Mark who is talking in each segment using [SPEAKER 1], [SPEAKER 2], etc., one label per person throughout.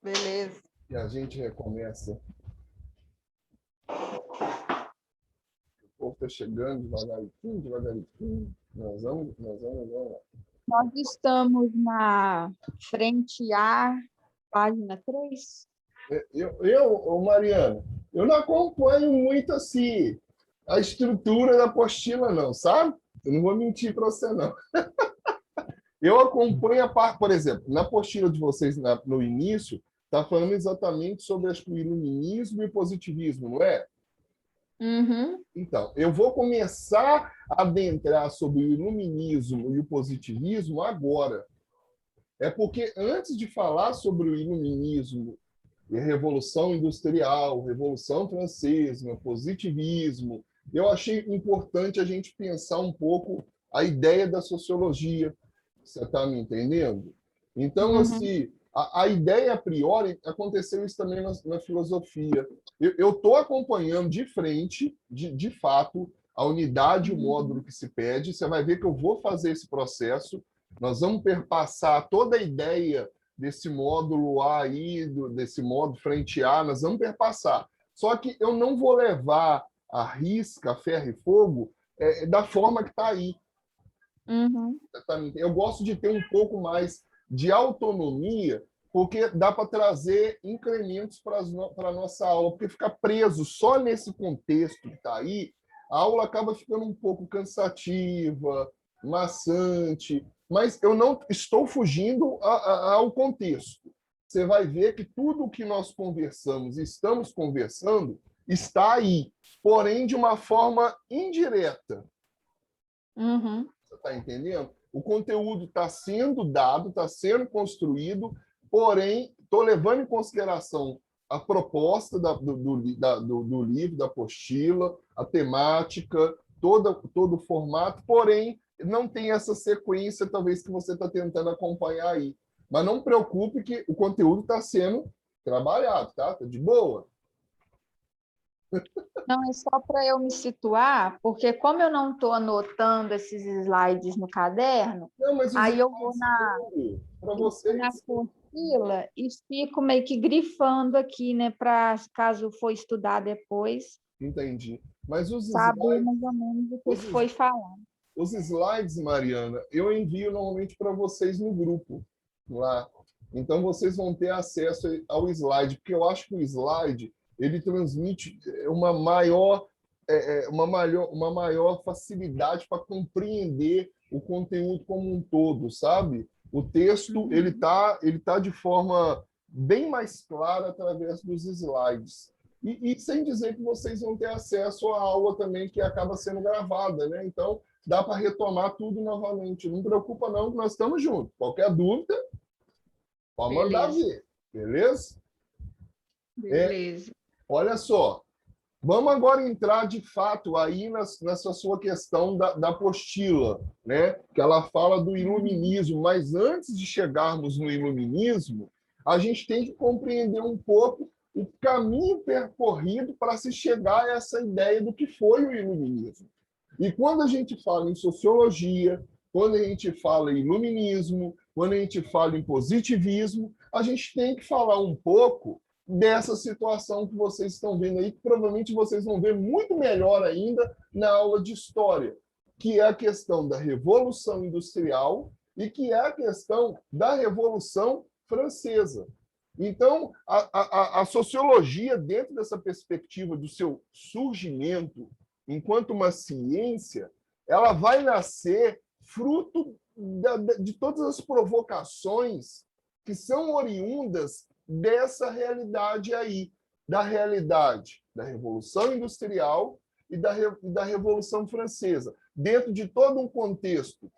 [SPEAKER 1] Beleza.
[SPEAKER 2] E a gente recomeça. O povo está chegando devagarinho, devagarinho. Nós vamos lá.
[SPEAKER 1] Nós estamos na frente A, página 3.
[SPEAKER 2] Mariana, eu não acompanho muito assim a estrutura da apostila, não, sabe? Eu não vou mentir para você, não. Eu acompanho a parte, por exemplo, na apostila de vocês no início, está falando exatamente sobre acho, o iluminismo e o positivismo, não é?
[SPEAKER 1] Uhum.
[SPEAKER 2] Então, eu vou começar a adentrar sobre o iluminismo e o positivismo agora. É porque antes de falar sobre o iluminismo e a Revolução Industrial, Revolução Francesa, positivismo, eu achei importante a gente pensar um pouco a ideia da sociologia. Você está me entendendo? Então, assim, a ideia a priori aconteceu isso também na filosofia. Eu estou acompanhando de frente, de fato, a unidade e o módulo que se pede. Você vai ver que eu vou fazer esse processo. Nós vamos perpassar toda a ideia desse módulo A aí, desse módulo frente A, nós vamos perpassar. Só que eu não vou levar a risca, a ferro e fogo, da forma que está aí.
[SPEAKER 1] Uhum.
[SPEAKER 2] Eu gosto de ter um pouco mais de autonomia, porque dá para trazer incrementos para a nossa aula, porque ficar preso só nesse contexto que está aí, a aula acaba ficando um pouco cansativa, maçante, mas eu não estou fugindo ao contexto. Você vai ver que tudo o que nós conversamos, estamos conversando, está aí, porém de uma forma indireta.
[SPEAKER 1] Uhum.
[SPEAKER 2] Você está entendendo? O conteúdo está sendo dado, está sendo construído, porém, estou levando em consideração a proposta do livro, da apostila, a temática, todo o formato, porém, não tem essa sequência, talvez, que você está tentando acompanhar aí. Mas não preocupe que o conteúdo está sendo trabalhado, tá? Tá de boa.
[SPEAKER 1] Não, é só para eu me situar, porque como eu não estou anotando esses slides no caderno,
[SPEAKER 2] Não, mas
[SPEAKER 1] aí eu vou
[SPEAKER 2] para
[SPEAKER 1] na
[SPEAKER 2] vocês.
[SPEAKER 1] apostila e fico meio que grifando aqui, né, para caso for estudar depois,
[SPEAKER 2] Entendi. Mas
[SPEAKER 1] saber mais ou menos o que foi falado.
[SPEAKER 2] os slides, Mariana, eu envio normalmente para vocês no grupo lá. Então vocês vão ter acesso ao slide, porque eu acho que o slide ele transmite uma maior facilidade para compreender o conteúdo como um todo, sabe? O texto ele tá de forma bem mais clara através dos slides. E sem dizer que vocês vão ter acesso à aula também que acaba sendo gravada, né? Então dá para retomar tudo novamente. Não preocupa não, que nós estamos juntos. Qualquer dúvida, pode mandar ver, beleza?
[SPEAKER 1] Beleza.
[SPEAKER 2] Olha só, vamos agora entrar de fato aí nessa sua questão da apostila, né? Que ela fala do iluminismo, mas antes de chegarmos no iluminismo, a gente tem que compreender um pouco o caminho percorrido para se chegar a essa ideia do que foi o iluminismo. E quando a gente fala em sociologia, quando a gente fala em iluminismo, quando a gente fala em positivismo, a gente tem que falar um pouco dessa situação que vocês estão vendo aí, que provavelmente vocês vão ver muito melhor ainda na aula de história, que é a questão da Revolução Industrial e que é a questão da Revolução Francesa. Então, a sociologia, dentro dessa perspectiva do seu surgimento enquanto uma ciência, ela vai nascer fruto de todas as provocações que são oriundas dessa realidade aí, da realidade da Revolução Industrial e da Revolução Francesa, dentro de todo um contexto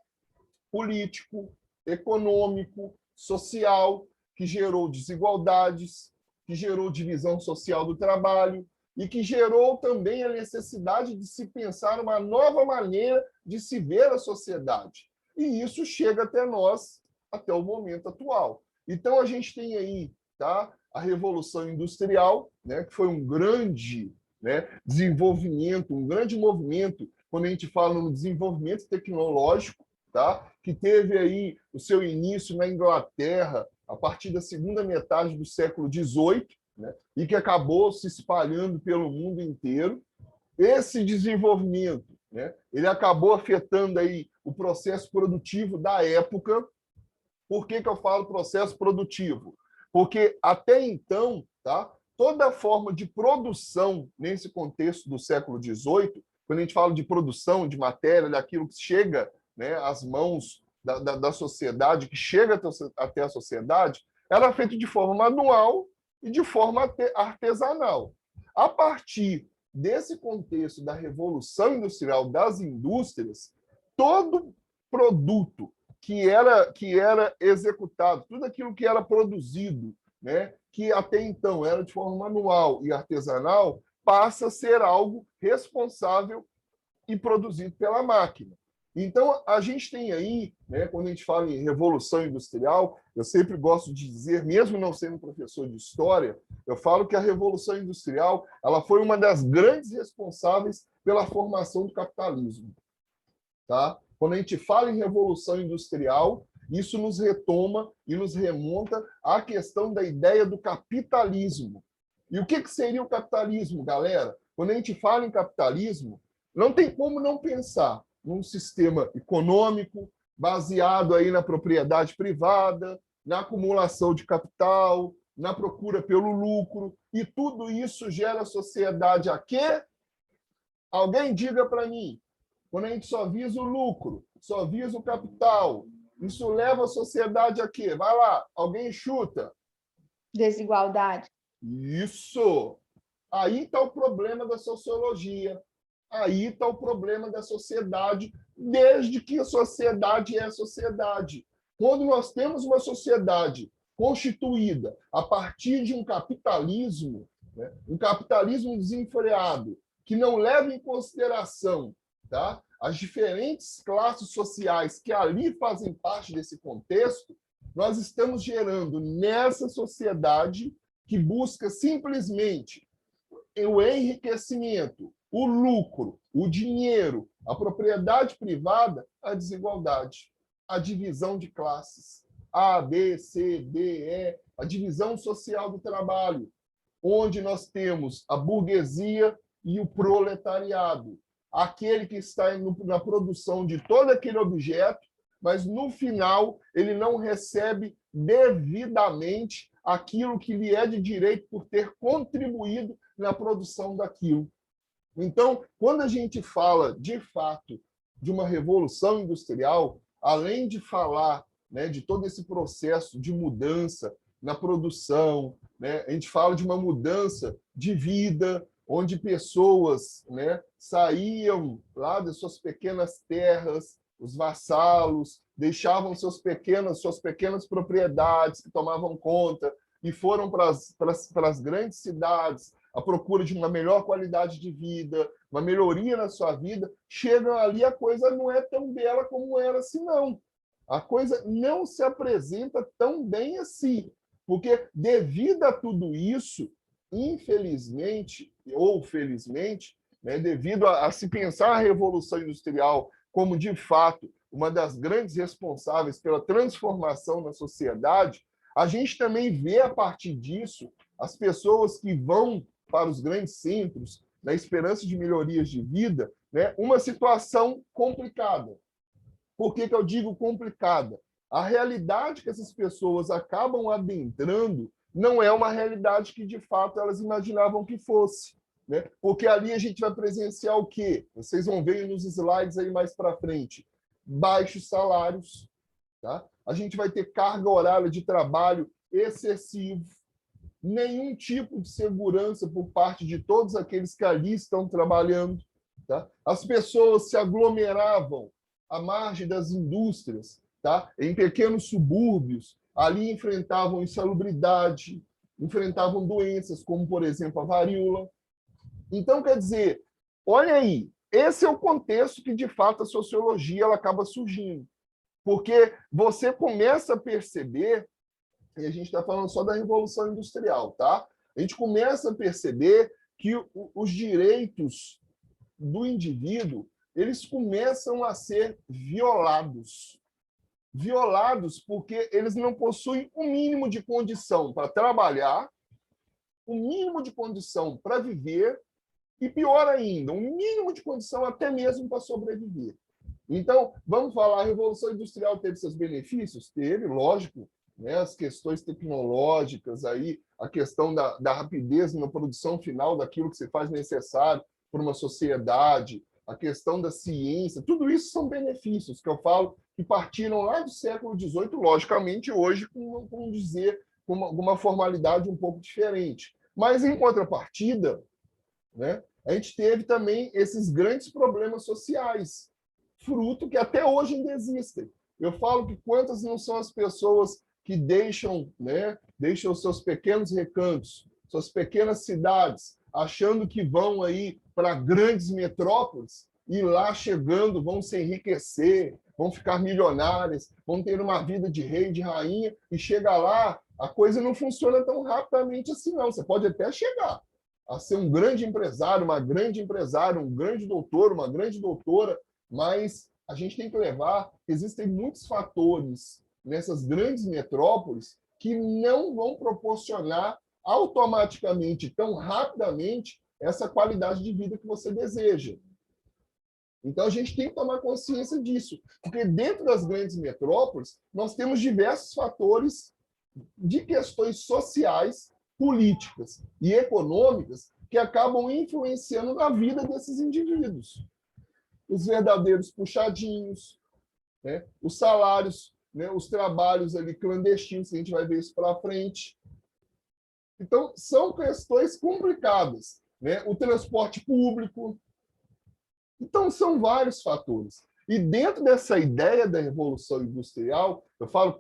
[SPEAKER 2] político, econômico, social, que gerou desigualdades, que gerou divisão social do trabalho e que gerou também a necessidade de se pensar uma nova maneira de se ver a sociedade. E isso chega até nós, até o momento atual. Então, a gente tem aí, tá, a Revolução Industrial, né, que foi um grande, né, desenvolvimento, um grande movimento, quando a gente fala no desenvolvimento tecnológico, tá, que teve aí o seu início na Inglaterra, a partir da segunda metade do século XVIII, né, e que acabou se espalhando pelo mundo inteiro. Esse desenvolvimento, né, ele acabou afetando aí o processo produtivo da época. Por que eu falo processo produtivo? Porque até então, tá, toda forma de produção nesse contexto do século XVIII, quando a gente fala de produção de matéria, daquilo que chega, né, às mãos da sociedade, que chega até a sociedade, era feito de forma manual e de forma artesanal. A partir desse contexto da Revolução Industrial das indústrias, todo produto que era executado, tudo aquilo que era produzido, né, que até então era de forma manual e artesanal, passa a ser algo responsável e produzido pela máquina. Então, a gente tem aí, né, quando a gente fala em revolução industrial, eu sempre gosto de dizer, mesmo não sendo professor de história, eu falo que a revolução industrial ela foi uma das grandes responsáveis pela formação do capitalismo. Tá? Quando a gente fala em revolução industrial, isso nos retoma e nos remonta à questão da ideia do capitalismo. E o que seria o capitalismo, galera? Quando a gente fala em capitalismo, não tem como não pensar num sistema econômico baseado aí na propriedade privada, na acumulação de capital, na procura pelo lucro, e tudo isso gera sociedade a quê? Alguém diga para mim. Quando a gente só visa o lucro, só visa o capital, isso leva a sociedade a quê? Vai lá, alguém chuta.
[SPEAKER 1] Desigualdade.
[SPEAKER 2] Isso! Aí está o problema da sociologia. Aí está o problema da sociedade, desde que a sociedade é sociedade. Quando nós temos uma sociedade constituída a partir de um capitalismo, né, um capitalismo desenfreado, que não leva em consideração, tá, as diferentes classes sociais que ali fazem parte desse contexto, nós estamos gerando nessa sociedade que busca simplesmente o enriquecimento, o lucro, o dinheiro, a propriedade privada, a desigualdade, a divisão de classes, A, B, C, D, E, a divisão social do trabalho, onde nós temos a burguesia e o proletariado, aquele que está na produção de todo aquele objeto, mas no final ele não recebe devidamente aquilo que lhe é de direito por ter contribuído na produção daquilo. Então, quando a gente fala, de fato, de uma revolução industrial, além de falar, né, de todo esse processo de mudança na produção, né, a gente fala de uma mudança de vida, onde pessoas, né, saíam lá das suas pequenas terras, os vassalos, deixavam suas pequenas propriedades que tomavam conta e foram para as grandes cidades à procura de uma melhor qualidade de vida, uma melhoria na sua vida. Chegam ali, a coisa não é tão bela como era assim, não. A coisa não se apresenta tão bem assim, porque devido a tudo isso, infelizmente ou felizmente, né, devido a se pensar a Revolução Industrial como, de fato, uma das grandes responsáveis pela transformação na sociedade, a gente também vê, a partir disso, as pessoas que vão para os grandes centros, na esperança de melhorias de vida, né, uma situação complicada. Por que eu digo complicada? A realidade que essas pessoas acabam adentrando não é uma realidade que, de fato, elas imaginavam que fosse. Né? Porque ali a gente vai presenciar o quê? Vocês vão ver nos slides aí mais para frente. Baixos salários. Tá? A gente vai ter carga horária de trabalho excessivo. Nenhum tipo de segurança por parte de todos aqueles que ali estão trabalhando. Tá? As pessoas se aglomeravam à margem das indústrias, tá? Em pequenos subúrbios, ali enfrentavam insalubridade, enfrentavam doenças, como, por exemplo, a varíola. Então, quer dizer, olha aí, esse é o contexto que, de fato, a sociologia ela acaba surgindo. Porque você começa a perceber, e a gente está falando só da Revolução Industrial, tá? A gente começa a perceber que os direitos do indivíduo eles começam a ser violados. violados porque eles não possuem o mínimo de condição para trabalhar, o mínimo de condição para viver e, pior ainda, um mínimo de condição até mesmo para sobreviver. Então, vamos falar, a Revolução Industrial teve seus benefícios? Teve, lógico, né? As questões tecnológicas, aí, a questão da rapidez na produção final daquilo que se faz necessário para uma sociedade, a questão da ciência, tudo isso são benefícios que eu falo que partiram lá do século XVIII, logicamente, hoje, com dizer, com uma formalidade um pouco diferente. Mas, em contrapartida, né, a gente teve também esses grandes problemas sociais, fruto que até hoje ainda existem. Eu falo que quantas não são as pessoas que deixam, né, deixam os seus pequenos recantos, suas pequenas cidades, achando que vão aí para grandes metrópoles e lá chegando vão se enriquecer, vão ficar milionárias, vão ter uma vida de rei, de rainha, e chega lá, a coisa não funciona tão rapidamente assim, não. Você pode até chegar a ser um grande empresário, uma grande empresária, um grande doutor, uma grande doutora, mas a gente tem que levar que existem muitos fatores nessas grandes metrópoles que não vão proporcionar automaticamente, tão rapidamente, essa qualidade de vida que você deseja. Então, a gente tem que tomar consciência disso, porque dentro das grandes metrópoles, nós temos diversos fatores de questões sociais, políticas e econômicas que acabam influenciando na vida desses indivíduos. Os verdadeiros puxadinhos, né? Os salários, né? Os trabalhos ali clandestinos, a gente vai ver isso para frente. Então, são questões complicadas, né? O transporte público. Então, são vários fatores. E dentro dessa ideia da Revolução Industrial, eu falo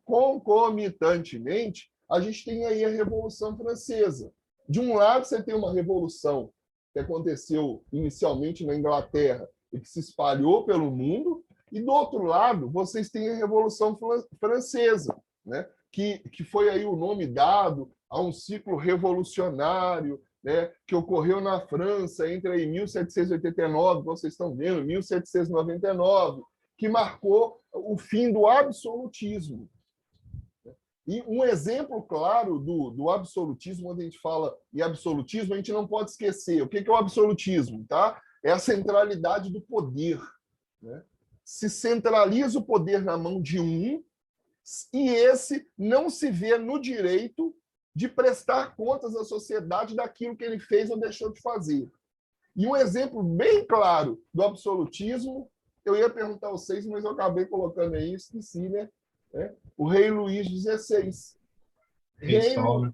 [SPEAKER 2] concomitantemente, a gente tem aí a Revolução Francesa. De um lado, você tem uma revolução que aconteceu inicialmente na Inglaterra e que se espalhou pelo mundo, e do outro lado, vocês têm a Revolução Francesa, né? que foi aí o nome dado a um ciclo revolucionário, né, que ocorreu na França entre aí 1789, vocês estão vendo, 1799, que marcou o fim do absolutismo. E um exemplo claro do absolutismo, quando a gente fala em absolutismo, a gente não pode esquecer. O que é o absolutismo? Tá? É a centralidade do poder. Né? Se centraliza o poder na mão de um, e esse não se vê no direito de prestar contas à sociedade daquilo que ele fez ou deixou de fazer. E um exemplo bem claro do absolutismo, eu ia perguntar a vocês, mas eu acabei colocando aí, esqueci, né? O rei Luís XVI.
[SPEAKER 3] Rei Sol, né?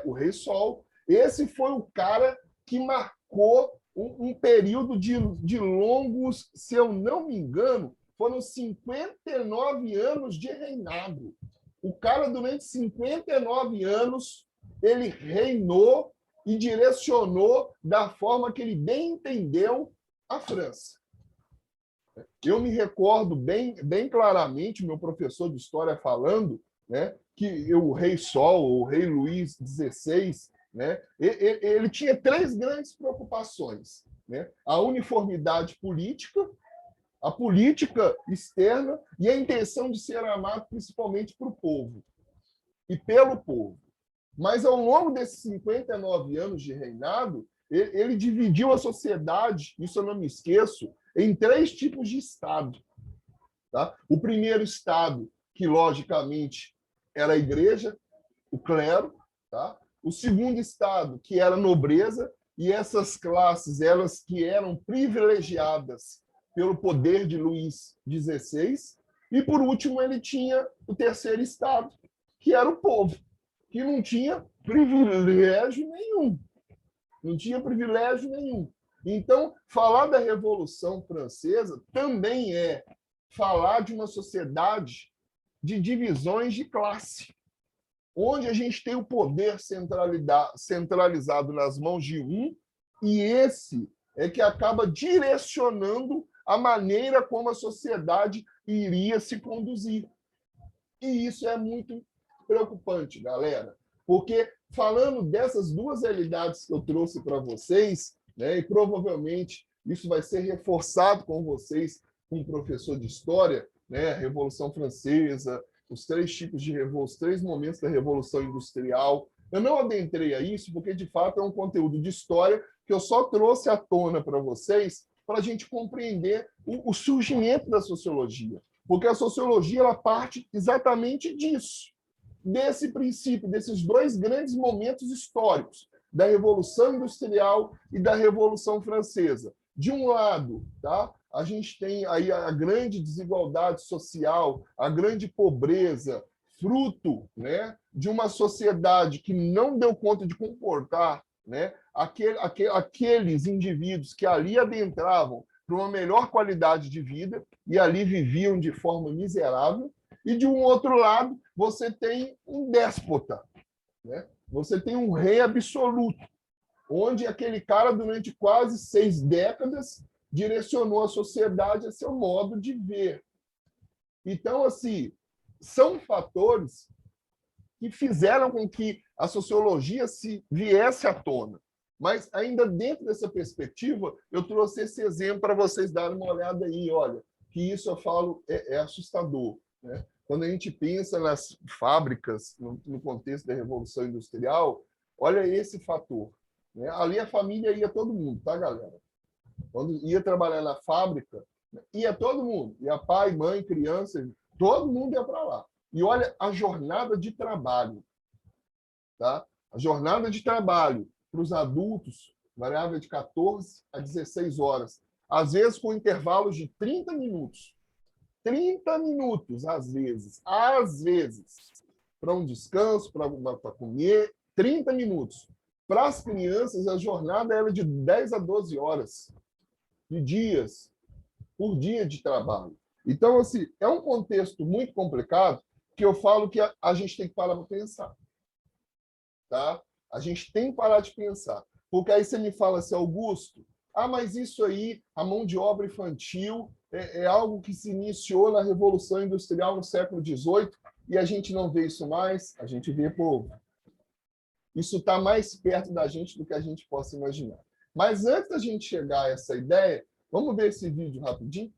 [SPEAKER 2] O Rei Sol. Esse foi o cara que marcou um período de longos, se eu não me engano, foram 59 anos de reinado. O cara, durante 59 anos, ele reinou e direcionou da forma que ele bem entendeu a França. Eu me recordo bem claramente, meu professor de história falando, né, que o Rei Sol, o Rei Luís XVI, né, ele tinha três grandes preocupações. Né? A uniformidade política, a política externa e a intenção de ser amado principalmente para o povo e pelo povo. Mas, ao longo desses 59 anos de reinado, ele dividiu a sociedade, isso eu não me esqueço, em três tipos de Estado. Tá? O primeiro Estado, que, logicamente, era a igreja, o clero. Tá? O segundo Estado, que era a nobreza, e essas classes, elas que eram privilegiadas pelo poder de Luís XVI, e, por último, ele tinha o terceiro Estado, que era o povo, que não tinha privilégio nenhum. Não tinha privilégio nenhum. Então, falar da Revolução Francesa também é falar de uma sociedade de divisões de classe, onde a gente tem o poder centralizado nas mãos de um, e esse é que acaba direcionando a maneira como a sociedade iria se conduzir. E isso é muito preocupante, galera, porque falando dessas duas realidades que eu trouxe para vocês, né, e provavelmente isso vai ser reforçado com vocês com um professor de história, né? A Revolução Francesa, os 3 tipos de revolução, os 3 momentos da Revolução Industrial. Eu não adentrei a isso porque, de fato, é um conteúdo de história que eu só trouxe à tona para vocês para a gente compreender o surgimento da sociologia. Porque a sociologia ela parte exatamente disso, desse princípio, desses 2 grandes momentos históricos, da Revolução Industrial e da Revolução Francesa. De um lado, tá? A gente tem aí a grande desigualdade social, a grande pobreza, fruto, né, de uma sociedade que não deu conta de comportar, né, aqueles indivíduos que ali adentravam para uma melhor qualidade de vida e ali viviam de forma miserável. E, de um outro lado, você tem um déspota, né? Você tem um rei absoluto, onde aquele cara, durante quase 6 décadas, direcionou a sociedade a seu modo de ver. Então, assim, são fatores que fizeram com que a sociologia se viesse à tona. Mas, ainda dentro dessa perspectiva, eu trouxe esse exemplo para vocês darem uma olhada aí. Olha, que isso eu falo é assustador, né? Quando a gente pensa nas fábricas, no contexto da Revolução Industrial, olha esse fator, né? Ali a família ia todo mundo, tá, galera? Quando ia trabalhar na fábrica, ia todo mundo. Ia pai, mãe, criança, todo mundo ia para lá. E olha a jornada de trabalho. Tá? A jornada de trabalho para os adultos variava de 14 a 16 horas. Às vezes com intervalos de 30 minutos. 30 minutos, às vezes. Às vezes. Para um descanso, para comer. 30 minutos. Para as crianças, a jornada era de 10 a 12 horas de dias por dia de trabalho. Então, assim, é um contexto muito complicado que eu falo que a gente tem que parar para pensar. Tá? A gente tem que parar de pensar. Porque aí você me fala assim, Augusto, mas isso aí, a mão de obra infantil, é algo que se iniciou na Revolução Industrial no século XVIII e a gente não vê isso mais, a gente vê, pô, isso está mais perto da gente do que a gente possa imaginar. Mas antes da gente chegar a essa ideia, vamos ver esse vídeo rapidinho?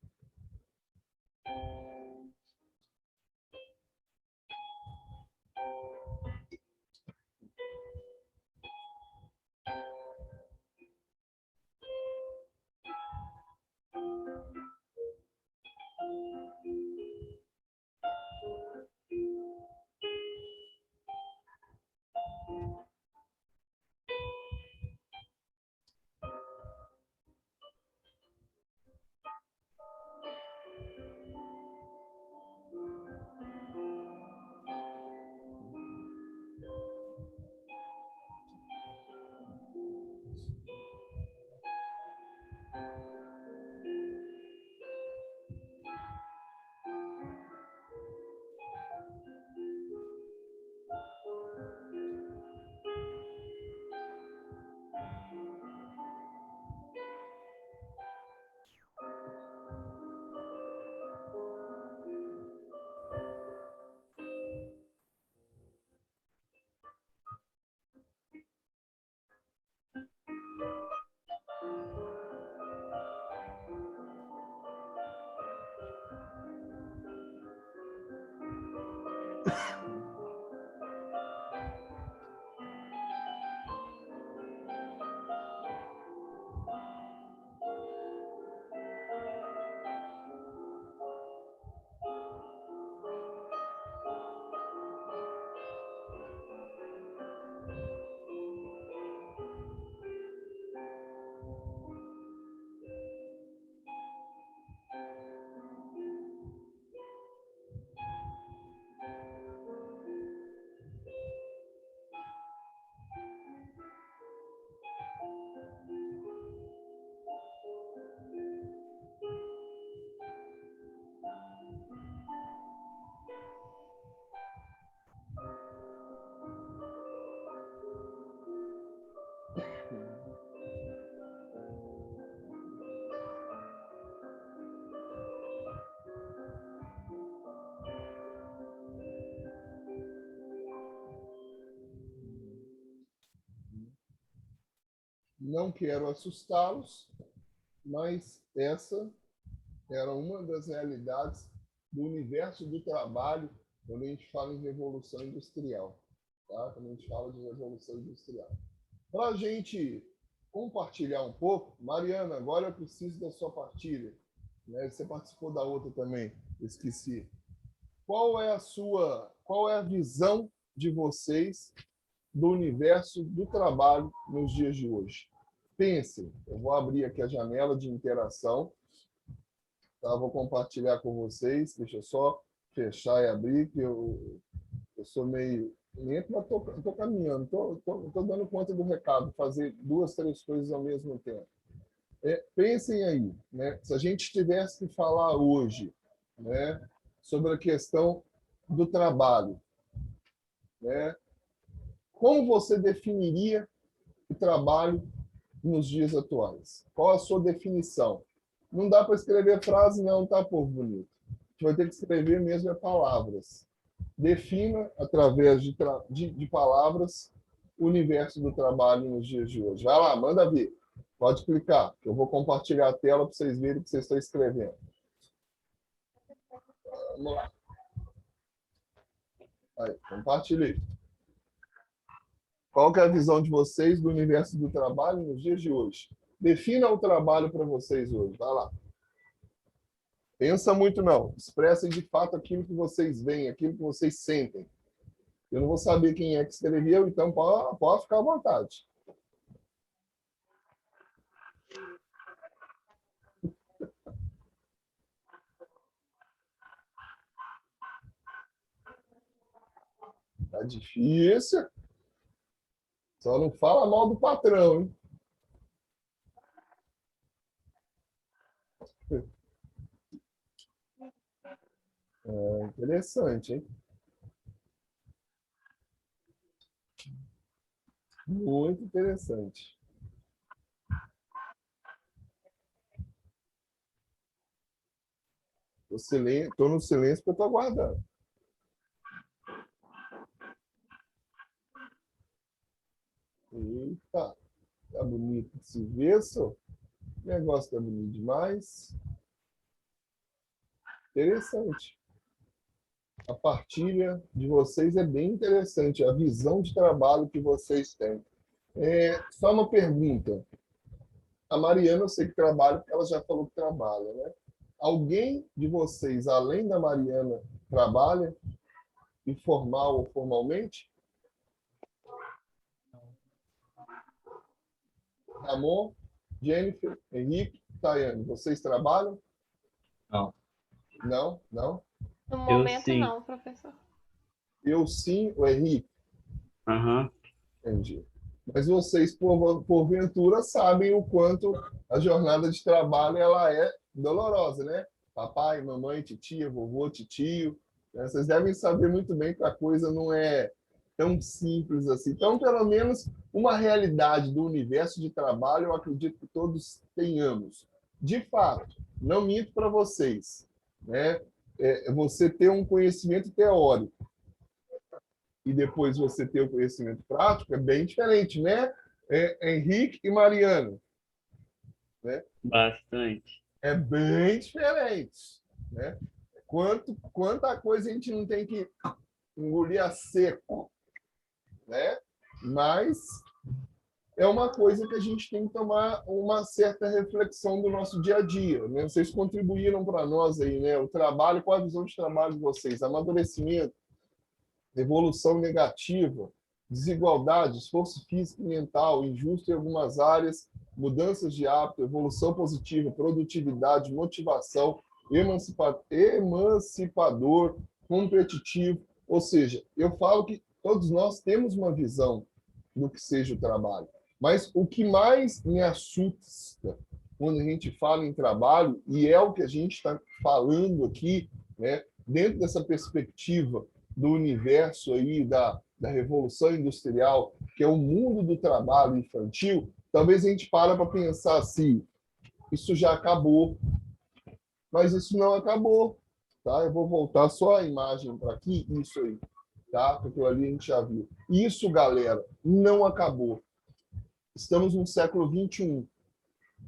[SPEAKER 2] Não quero assustá-los, mas essa era uma das realidades do universo do trabalho quando a gente fala em revolução industrial. Tá? Quando a gente fala de revolução industrial. Para a gente compartilhar um pouco, Mariana, agora eu preciso da sua partilha. Né? Você participou da outra também, esqueci. Qual é a visão de vocês do universo do trabalho nos dias de hoje? Pensem, eu vou abrir aqui a janela de interação, tá? Vou compartilhar com vocês, deixa eu só fechar e abrir, que eu sou meio lento, mas estou caminhando, estou dando conta do recado, fazer 2, 3 coisas ao mesmo tempo. Pensem aí, né? Se a gente tivesse que falar hoje, né, sobre a questão do trabalho, né? Como você definiria o trabalho nos dias atuais? Qual a sua definição? Não dá para escrever frase não, tá, povo bonito? A gente vai ter que escrever mesmo palavras. Defina, através de palavras, o universo do trabalho nos dias de hoje. Vai lá, manda ver. Pode clicar, que eu vou compartilhar a tela para vocês verem o que vocês estão escrevendo. Vamos lá. Aí, compartilhei. Qual que é a visão de vocês do universo do trabalho nos dias de hoje? Defina o trabalho para vocês hoje. Vai lá. Pensa muito não. Expressem de fato aquilo que vocês veem, aquilo que vocês sentem. Eu não vou saber quem é que escreveu, então pode ficar à vontade. Tá difícil. Só não fala mal do patrão, hein? Interessante, hein? Muito interessante. Estou no silêncio porque eu estou aguardando. Eita, tá bonito de se ver, só. O negócio tá bonito demais. Interessante. A partilha de vocês é bem interessante, a visão de trabalho que vocês têm. Só uma pergunta. A Mariana, eu sei que trabalha, porque ela já falou que trabalha, né? Alguém de vocês, além da Mariana, trabalha, informal ou formalmente? Ramon, Jennifer, Henrique, Tayane, vocês trabalham?
[SPEAKER 3] Não.
[SPEAKER 2] Não? Não?
[SPEAKER 4] No momento, não, professor.
[SPEAKER 2] Eu sim, o Henrique.
[SPEAKER 3] Uhum.
[SPEAKER 2] Entendi. Mas vocês, porventura, sabem o quanto a jornada de trabalho ela é dolorosa, né? Papai, mamãe, titia, vovô, titio. Né? Vocês devem saber muito bem que a coisa não é tão simples assim. Então, pelo menos, uma realidade do universo de trabalho, eu acredito que todos tenhamos. De fato, não minto para vocês, né? Você ter um conhecimento teórico e depois você ter o conhecimento prático é bem diferente, né? Henrique e Mariano. Né?
[SPEAKER 3] Bastante.
[SPEAKER 2] É bem diferente. Né? Quanta coisa a gente não tem que engolir a seco. Né? Mas é uma coisa que a gente tem que tomar uma certa reflexão do nosso dia a dia. Né? Vocês contribuíram para nós aí, né? O trabalho, qual a visão de trabalho de vocês? Amadurecimento, evolução negativa, desigualdade, esforço físico e mental, injusto em algumas áreas, mudanças de hábito, evolução positiva, produtividade, motivação, emancipador, competitivo. Ou seja, eu falo que todos nós temos uma visão do que seja o trabalho. Mas o que mais me assusta quando a gente fala em trabalho, e é o que a gente está falando aqui, né, dentro dessa perspectiva do universo aí da Revolução Industrial, que é o mundo do trabalho infantil, talvez a gente para pensar assim, isso já acabou, mas isso não acabou. Tá? Eu vou voltar só a imagem para aqui, isso aí. Tá? Porque aquilo ali a gente já viu. Isso, galera, não acabou. Estamos no século XXI.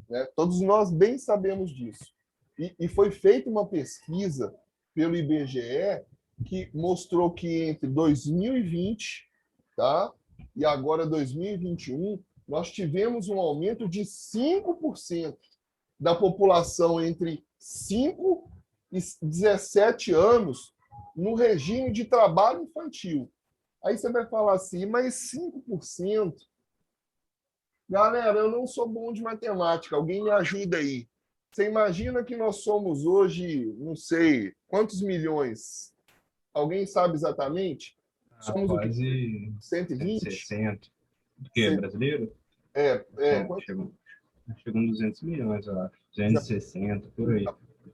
[SPEAKER 2] Né? Todos nós bem sabemos disso. E foi feita uma pesquisa pelo IBGE que mostrou que entre 2020, tá, e agora 2021, nós tivemos um aumento de 5% da população entre 5 e 17 anos no regime de trabalho infantil. Aí você vai falar assim, mas 5%? Galera, eu não sou bom de matemática, alguém me ajuda aí. Você imagina que nós somos hoje, não sei, quantos milhões? Alguém sabe exatamente? Somos
[SPEAKER 5] quase
[SPEAKER 2] 120?
[SPEAKER 5] 160. Do que, brasileiro?
[SPEAKER 2] Quanto?
[SPEAKER 5] Chegou uns 200 milhões, eu acho. 260, por aí.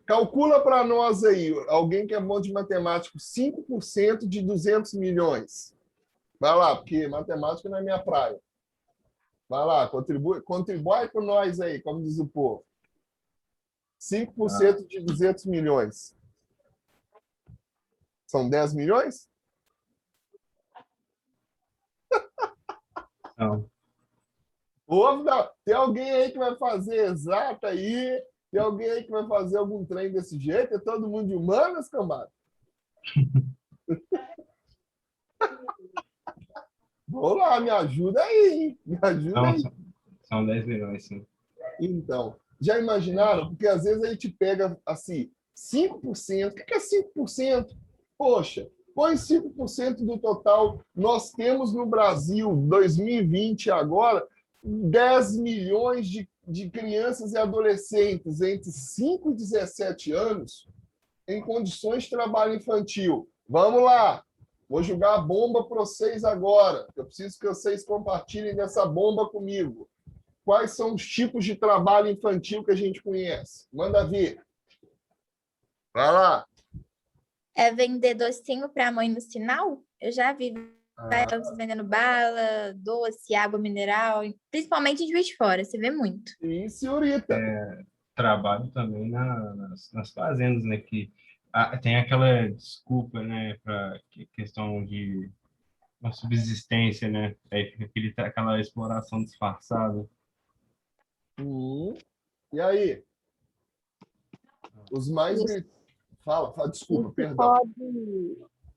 [SPEAKER 2] Calcula para nós aí, alguém que é bom de matemática, 5% de 200 milhões. Vai lá, porque matemática não é minha praia. Vai lá, contribui com nós aí, como diz o povo. 5% de 200 milhões. São 10 milhões?
[SPEAKER 5] Não.
[SPEAKER 2] Tem alguém aí que vai fazer exata aí? Tem alguém aí que vai fazer algum trem desse jeito? É todo mundo de humanas, cambada? Vamos lá, me ajuda aí, hein? Me ajuda aí.
[SPEAKER 5] São 10 milhões, sim.
[SPEAKER 2] Então, já imaginaram? Porque às vezes a gente pega assim, 5%. O que é 5%? Poxa, põe 5% do total. Nós temos no Brasil, 2020 agora, 10 milhões de crianças e adolescentes entre 5 e 17 anos em condições de trabalho infantil. Vamos lá! Vou jogar a bomba para vocês agora. Eu preciso que vocês compartilhem dessa bomba comigo. Quais são os tipos de trabalho infantil que a gente conhece? Manda ver. Vai lá.
[SPEAKER 6] É vender docinho para a mãe no sinal? Eu já vi vocês vendendo bala, doce, água mineral, principalmente em Juiz de Fora, você vê muito.
[SPEAKER 2] Sim, senhorita.
[SPEAKER 5] Trabalho também nas fazendas, né? Que tem aquela desculpa, né? Para questão de uma subsistência, né? Aí fica aquela exploração disfarçada.
[SPEAKER 2] E aí? Os mais... Fala, desculpa, perdão.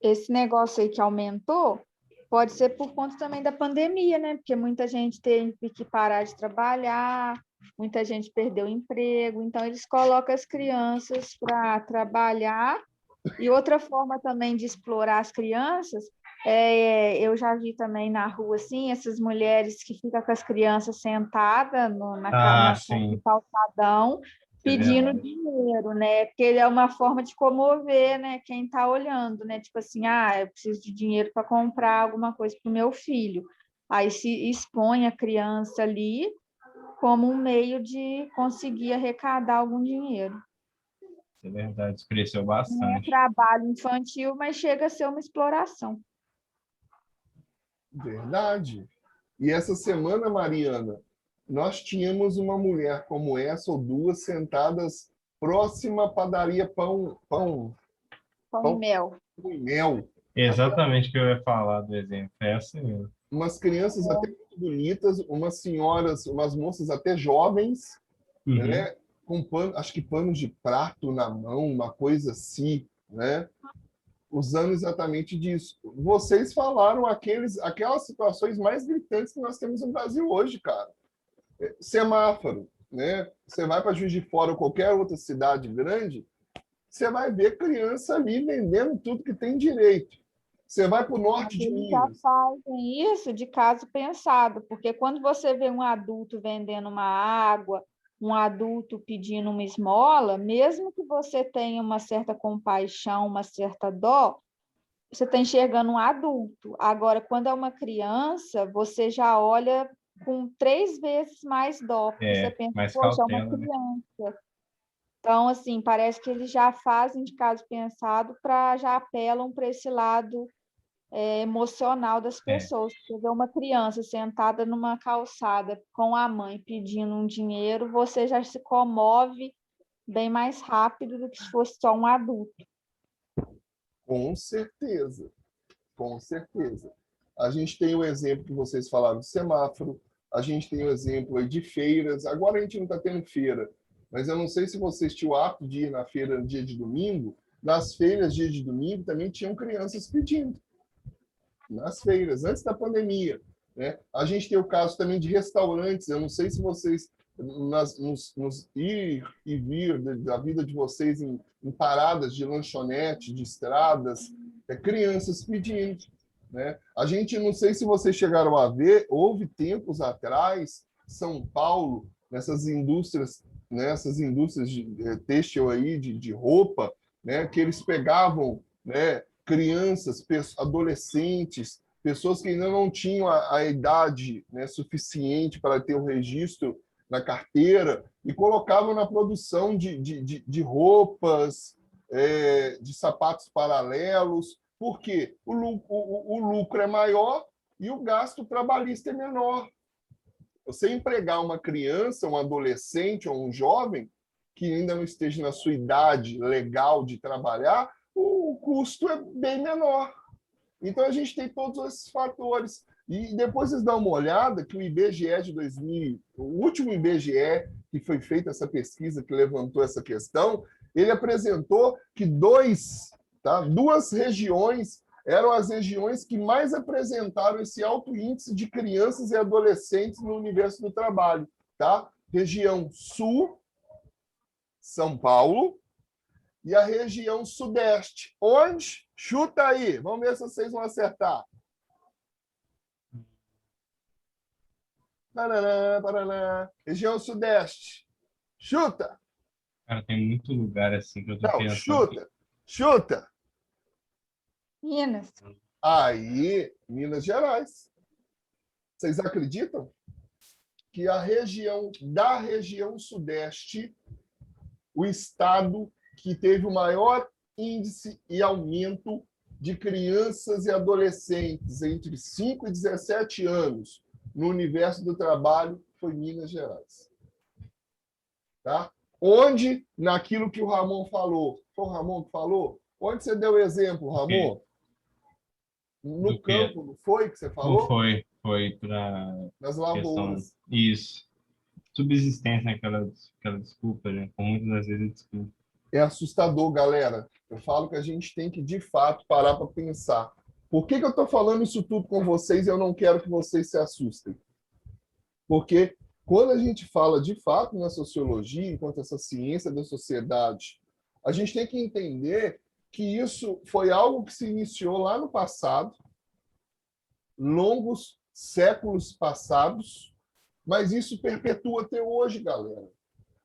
[SPEAKER 1] Esse negócio aí que aumentou pode ser por conta também da pandemia, né? Porque muita gente teve que parar de trabalhar, muita gente perdeu o emprego, então eles colocam as crianças para trabalhar. E outra forma também de explorar as crianças, eu já vi também na rua, assim, essas mulheres que ficam com as crianças sentadas na
[SPEAKER 5] sim.
[SPEAKER 1] calçadão, pedindo dinheiro, né? Porque é uma forma de comover, né? Quem está olhando, né? Tipo assim, eu preciso de dinheiro para comprar alguma coisa para o meu filho. Aí se expõe a criança ali como um meio de conseguir arrecadar algum dinheiro.
[SPEAKER 5] É verdade, cresceu
[SPEAKER 1] Não é
[SPEAKER 5] bastante.
[SPEAKER 1] trabalho infantil, mas chega a ser uma exploração.
[SPEAKER 2] Verdade. E essa semana, Mariana, nós tínhamos uma mulher como essa ou duas sentadas próxima à padaria Pão
[SPEAKER 1] e Mel.
[SPEAKER 2] e Mel.
[SPEAKER 5] Exatamente o que eu ia falar do exemplo. É assim mesmo.
[SPEAKER 2] Umas crianças até muito bonitas, umas senhoras, umas moças até jovens, né? Com acho que panos de prato na mão, uma coisa assim, né? Usando exatamente disso. Vocês falaram aquelas situações mais gritantes que nós temos no Brasil hoje, cara. Semáforo, né? Você vai para Juiz de Fora ou qualquer outra cidade grande, você vai ver criança ali vendendo tudo que tem direito. Você vai para o norte de Minas.
[SPEAKER 1] Já fazem isso de caso pensado, porque quando você vê um adulto vendendo uma água, um adulto pedindo uma esmola, mesmo que você tenha uma certa compaixão, uma certa dó, você está enxergando um adulto. Agora, quando é uma criança, você já olha com 3 vezes mais dó, porque você pensa,
[SPEAKER 5] mais
[SPEAKER 1] poxa, é
[SPEAKER 5] cautela,
[SPEAKER 1] uma criança. Então, assim, parece que eles já fazem de caso pensado, já apelam para esse lado emocional das pessoas. Você vê uma criança sentada numa calçada com a mãe pedindo um dinheiro, você já se comove bem mais rápido do que se fosse só um adulto.
[SPEAKER 2] Com certeza, com certeza. A gente tem o exemplo que vocês falaram do semáforo, a gente tem o exemplo de feiras. Agora a gente não está tendo feira, mas eu não sei se vocês tinham o hábito de ir na feira no dia de domingo. Nas feiras, dia de domingo, também tinham crianças pedindo. Nas feiras, antes da pandemia, né? A gente tem o caso também de restaurantes. Eu não sei se vocês, nos ir e vir da vida de vocês em paradas de lanchonete, de estradas, crianças pedindo, né? A gente, não sei se vocês chegaram a ver, houve tempos atrás, São Paulo, nessas indústrias de têxtil aí, de roupa, né, que eles pegavam, né, crianças, adolescentes, pessoas que ainda não tinham a idade, né, suficiente para ter o registro na carteira, e colocavam na produção de roupas, de sapatos paralelos. Por quê? O lucro é maior e o gasto trabalhista é menor. Você empregar uma criança, um adolescente ou um jovem que ainda não esteja na sua idade legal de trabalhar, o custo é bem menor. Então, a gente tem todos esses fatores. E depois vocês dão uma olhada que o IBGE de 2000, o último IBGE que foi feita essa pesquisa, que levantou essa questão, ele apresentou que duas regiões eram as regiões que mais apresentaram esse alto índice de crianças e adolescentes no universo do trabalho. Tá? Região Sul, São Paulo, e a região Sudeste. Onde? Chuta aí. Vamos ver se vocês vão acertar. Paraná, Paraná. Região Sudeste. Chuta.
[SPEAKER 5] Cara, tem muito lugar assim que eu tô
[SPEAKER 2] Não,
[SPEAKER 5] pensando.
[SPEAKER 2] chuta. Chuta.
[SPEAKER 1] Minas.
[SPEAKER 2] Aí, Minas Gerais. Vocês acreditam que da região Sudeste, o estado que teve o maior índice e aumento de crianças e adolescentes entre 5 e 17 anos no universo do trabalho foi Minas Gerais. Tá? Onde, naquilo que o Ramon falou, foi o Ramon que falou? Onde você deu o exemplo, Ramon? No campo, não foi que você falou?
[SPEAKER 5] Foi para
[SPEAKER 2] nas lavouras.
[SPEAKER 5] Isso. Subsistência, aquela desculpa, né? Com muitas das vezes desculpa.
[SPEAKER 2] É assustador, galera. Eu falo que a gente tem que, de fato, parar para pensar. Por que eu estou falando isso tudo com vocês e eu não quero que vocês se assustem? Porque quando a gente fala, de fato, na sociologia, enquanto essa ciência da sociedade, a gente tem que entender que isso foi algo que se iniciou lá no passado, longos séculos passados, mas isso perpetua até hoje, galera.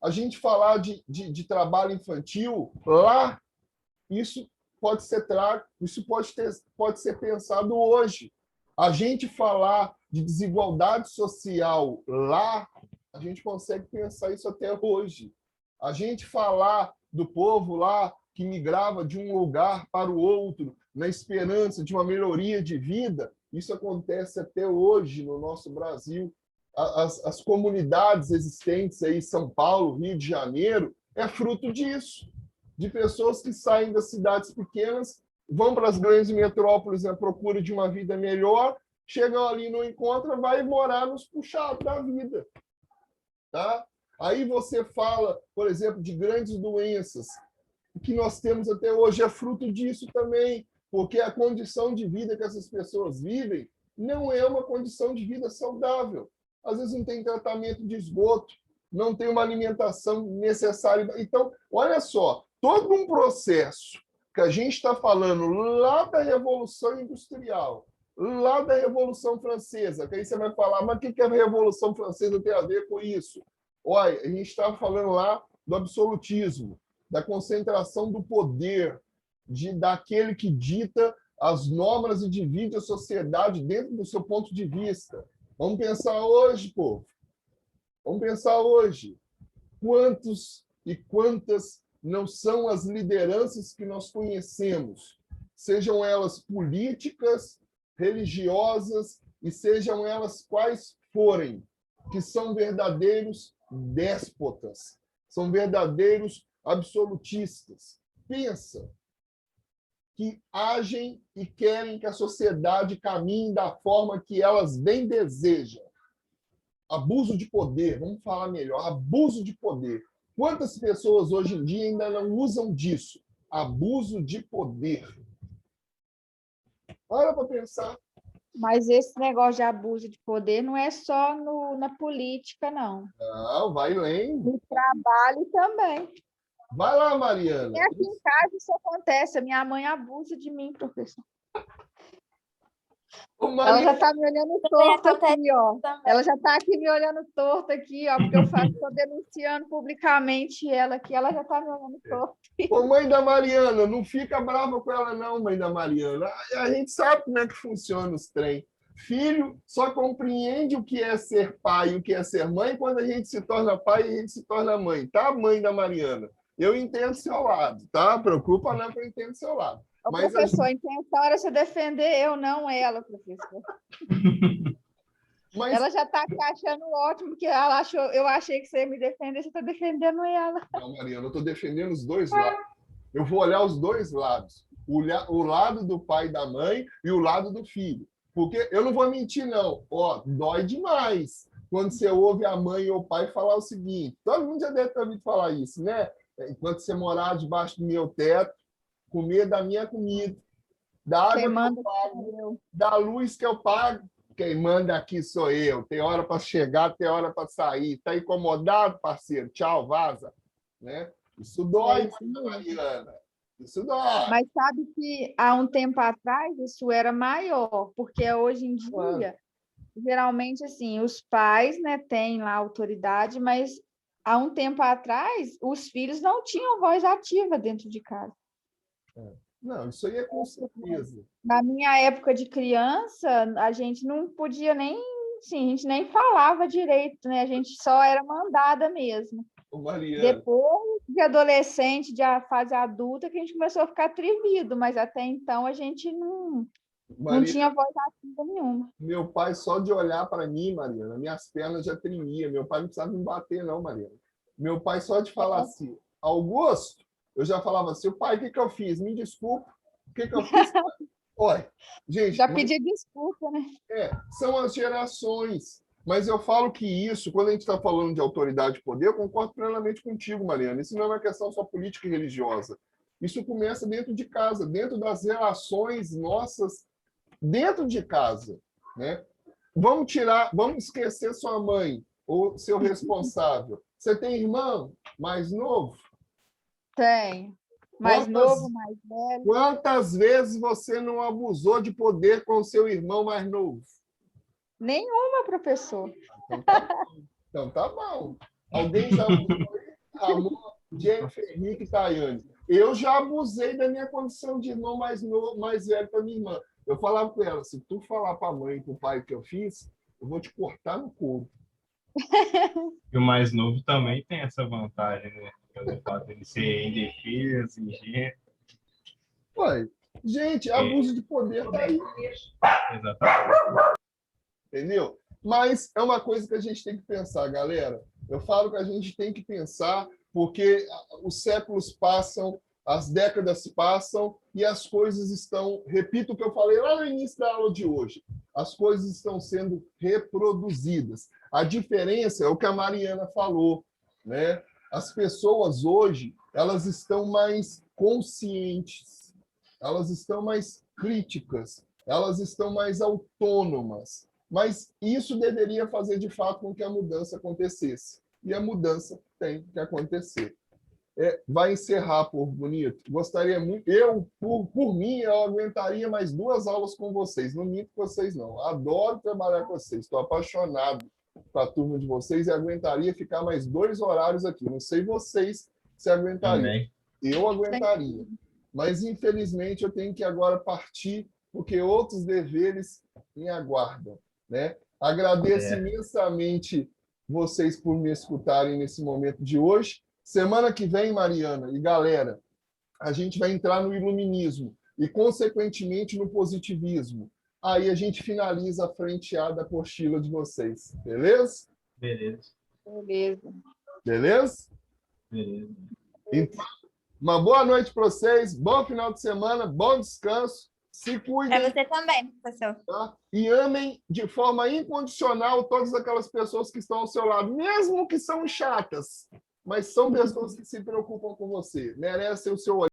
[SPEAKER 2] A gente falar de trabalho infantil, lá, isso pode ser pensado hoje. A gente falar de desigualdade social lá, a gente consegue pensar isso até hoje. A gente falar do povo lá que migrava de um lugar para o outro, na esperança de uma melhoria de vida, isso acontece até hoje no nosso Brasil. As comunidades existentes aí em São Paulo, Rio de Janeiro, é fruto disso, de pessoas que saem das cidades pequenas, vão para as grandes metrópoles à procura de uma vida melhor, chegam ali, não encontram, vai morar nos puxados da vida. Tá? Aí você fala, por exemplo, de grandes doenças. O que nós temos até hoje é fruto disso também, porque a condição de vida que essas pessoas vivem não é uma condição de vida saudável. Às vezes não tem tratamento de esgoto, não tem uma alimentação necessária. Então, olha só, todo um processo que a gente está falando lá da Revolução Industrial, lá da Revolução Francesa, que aí você vai falar, mas o que a Revolução Francesa tem a ver com isso? Olha, a gente estava falando lá do absolutismo, da concentração do poder, daquele que dita as normas e divide a sociedade dentro do seu ponto de vista. Vamos pensar hoje, povo. Vamos pensar hoje. Quantos e quantas não são as lideranças que nós conhecemos? Sejam elas políticas, religiosas, e sejam elas quais forem, que são verdadeiros déspotas, são verdadeiros absolutistas. Pensa que agem e querem que a sociedade caminhe da forma que elas bem desejam. Abuso de poder, vamos falar melhor, abuso de poder. Quantas pessoas hoje em dia ainda não usam disso? Abuso de poder. Olha para pensar.
[SPEAKER 1] Mas esse negócio de abuso de poder não é só na política, não.
[SPEAKER 2] Não, vai além.
[SPEAKER 1] No trabalho também.
[SPEAKER 2] Vai lá, Mariana.
[SPEAKER 1] E aqui em casa isso acontece. A minha mãe abusa de mim, professor.
[SPEAKER 2] Ô,
[SPEAKER 1] Ela
[SPEAKER 2] Mariana,
[SPEAKER 1] já está me olhando
[SPEAKER 6] Também
[SPEAKER 1] torto
[SPEAKER 6] acontece
[SPEAKER 1] aqui, ó.
[SPEAKER 6] também.
[SPEAKER 1] Ela já está aqui me olhando torto aqui, ó, porque eu estou denunciando publicamente ela aqui. Ela já está me olhando torto.
[SPEAKER 2] ô, mãe da Mariana, não fica brava com ela, não, mãe da Mariana. A gente sabe como é que funciona os trem. Filho só compreende o que é ser pai e o que é ser mãe quando a gente se torna pai e a gente se torna mãe, tá, mãe da Mariana? Eu entendo seu lado, tá? Preocupa não que eu entendo seu lado.
[SPEAKER 1] Ô,
[SPEAKER 2] Mas
[SPEAKER 1] professor, a intenção era você defender eu, não ela, professor.
[SPEAKER 2] Mas
[SPEAKER 1] Ela já está aqui achando ótimo, porque ela achou, eu achei que você ia me defender, você está defendendo ela.
[SPEAKER 2] não, Mariana, eu estou defendendo os dois lados. Eu vou olhar os dois lados. O lado do pai e da mãe e o lado do filho. Porque eu não vou mentir, não. Ó, dói demais quando você ouve a mãe ou o pai falar o seguinte. Todo mundo já deve ter ouvido falar isso, né? Enquanto você morar debaixo do meu teto, comer da minha comida, da água
[SPEAKER 1] Quem
[SPEAKER 2] que
[SPEAKER 1] manda
[SPEAKER 2] eu pago,
[SPEAKER 1] eu.
[SPEAKER 2] da luz que eu pago. Quem manda aqui sou eu. Tem hora para chegar, tem hora para sair. Tá incomodado, parceiro? Tchau, vaza. Né? Isso dói,
[SPEAKER 1] isso mesmo.
[SPEAKER 2] Mariana. Isso dói.
[SPEAKER 1] Mas sabe que há um tempo atrás isso era maior, porque hoje em dia, geralmente, assim, os pais, né, têm lá autoridade, mas há um tempo atrás, os filhos não tinham voz ativa dentro de casa.
[SPEAKER 2] Não, isso aí é com certeza.
[SPEAKER 1] Na minha época de criança, a gente não podia nem, sim, a gente nem falava direito, né? A gente só era mandada mesmo.
[SPEAKER 2] Ô, Mariana,
[SPEAKER 1] Depois de adolescente, de fase adulta, que a gente começou a ficar atrevido, mas até então a gente não
[SPEAKER 2] Mariana,
[SPEAKER 1] tinha voz ativa nenhuma.
[SPEAKER 2] meu pai, só de olhar para mim, Mariana, minhas pernas já tremiam. Meu pai não precisava me bater, não, Mariana. Meu pai, só de falar assim, Augusto, eu já falava assim, pai, o que eu fiz? Me desculpa, o que eu fiz? Olha, gente,
[SPEAKER 1] Já pedi desculpa, né?
[SPEAKER 2] são as gerações. Mas eu falo que isso, quando a gente está falando de autoridade e poder, eu concordo plenamente contigo, Mariana. Isso não é uma questão só política e religiosa. Isso começa dentro de casa, dentro das relações nossas, dentro de casa. Né? Vamos esquecer sua mãe ou seu responsável. Você tem irmão mais novo?
[SPEAKER 1] Tem. Mais novo, mais velho.
[SPEAKER 2] Quantas vezes você não abusou de poder com o seu irmão mais novo?
[SPEAKER 1] Nenhuma, professor.
[SPEAKER 2] Então tá bom. Alguém já abusou? Amor, Jennifer, Henrique e Tayane. Eu já abusei da minha condição de irmão mais novo, mais velho para minha irmã. Eu falava com ela, se tu falar para a mãe e para o pai que eu fiz, eu vou te cortar no couro.
[SPEAKER 5] E o mais novo também tem essa vantagem, né? Pelo fato de ser indefeso, ingênuo.
[SPEAKER 2] Ué, gente, abuso de poder tá aí.
[SPEAKER 5] Exatamente.
[SPEAKER 2] Entendeu? Mas é uma coisa que a gente tem que pensar, galera. Eu falo que a gente tem que pensar porque os séculos passam, as décadas passam e as coisas estão, repito o que eu falei lá no início da aula de hoje, as coisas estão sendo reproduzidas. A diferença é o que a Mariana falou, né? As pessoas hoje, elas estão mais conscientes, elas estão mais críticas, elas estão mais autônomas. Mas isso deveria fazer, de fato, com que a mudança acontecesse. E a mudança tem que acontecer. Vai encerrar, povo bonito. Gostaria muito... por mim, eu aguentaria mais 2 aulas com vocês. Não minto com vocês, não. Adoro trabalhar com vocês. Estou apaixonado pela turma de vocês e aguentaria ficar mais 2 horários aqui. Não sei vocês se aguentariam.
[SPEAKER 5] Também.
[SPEAKER 2] Eu aguentaria. Mas, infelizmente, eu tenho que agora partir, porque outros deveres me aguardam. Né? Agradeço imensamente vocês por me escutarem nesse momento de hoje. Semana que vem, Mariana e galera, a gente vai entrar no iluminismo e, consequentemente, no positivismo. Aí a gente finaliza a frente A da apostila de vocês. Beleza?
[SPEAKER 5] Beleza.
[SPEAKER 1] Beleza.
[SPEAKER 2] Beleza?
[SPEAKER 5] Beleza.
[SPEAKER 2] Então, uma boa noite para vocês, bom final de semana, bom descanso. Se cuidem.
[SPEAKER 6] Para você também, professor.
[SPEAKER 2] Tá? E amem de forma incondicional todas aquelas pessoas que estão ao seu lado, mesmo que são chatas. mas são pessoas que se preocupam com você, merecem o seu olhar.